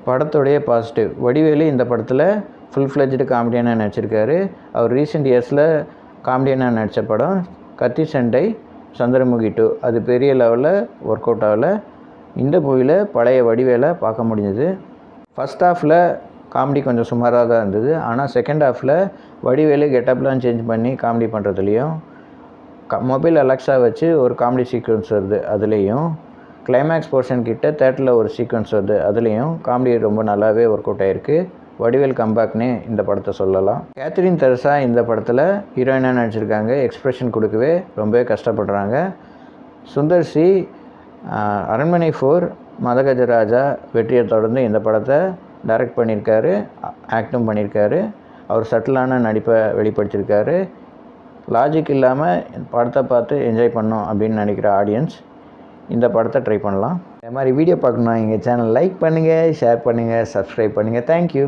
படத்தோடைய பாசிட்டிவ், வடிவேலு இந்த படத்தில் ஃபுல் ஃப்ளெஜ்டு காமெடியனாக நடிச்சிருக்காரு. அவர் ரீசெண்ட் இயர்ஸில் காமெடியனாக நடித்த படம் கத்தி சண்டை, சந்திரமுகி 2 அது பெரிய லெவலில் ஒர்க் அவுட் ஆகலை. இந்த மூவியில் பழைய வடிவேலை பார்க்க முடிஞ்சது. ஃபஸ்ட் ஹாஃபில் காமெடி கொஞ்சம் சுமாராக தான் இருந்தது. ஆனால் செகண்ட் ஹாஃபில் வடிவேலு கெட்டப்லாம் சேஞ்ச் பண்ணி காமெடி பண்ணுறதுலையும், மொபைல் அலெக்ஸா வச்சு ஒரு காமெடி சீக்வன்ஸ் வருது அதுலேயும், கிளைமேக்ஸ் போர்ஷன் கிட்ட தேட்டரில் ஒரு சீக்வன்ஸ் வருது அதுலேயும் காமெடி ரொம்ப நல்லாவே ஒர்க் அவுட் ஆகிருக்கு. வடிவேல் கம்பேக்னே இந்த படத்தை சொல்லலாம். கேத்ரின் தெரசா இந்த படத்தில் ஹீரோயினாக நடிச்சிருக்காங்க. எக்ஸ்ப்ரெஷன் கொடுக்கவே ரொம்பவே கஷ்டப்படுறாங்க. சுந்தர் சி அரண்மனை 4 மதகஜராஜா வெற்றியை தொடர்ந்து இந்த படத்தை டைரக்ட் பண்ணியிருக்காரு, ஆக்டும் பண்ணியிருக்காரு. அவர் சட்டிலான நடிப்பை வெளிப்படுத்தியிருக்காரு. லாஜிக் இல்லாமல் படத்தை பார்த்து என்ஜாய் பண்ணோம் அப்படின்னு நினைக்கிற ஆடியன்ஸ் இந்த படத்தை ட்ரை பண்ணலாம். இந்த மாதிரி வீடியோ பார்க்கணும் எங்கள் சேனல் லைக் பண்ணுங்கள், ஷேர் பண்ணுங்கள், சப்ஸ்கிரைப் பண்ணுங்கள். தேங்க்யூ.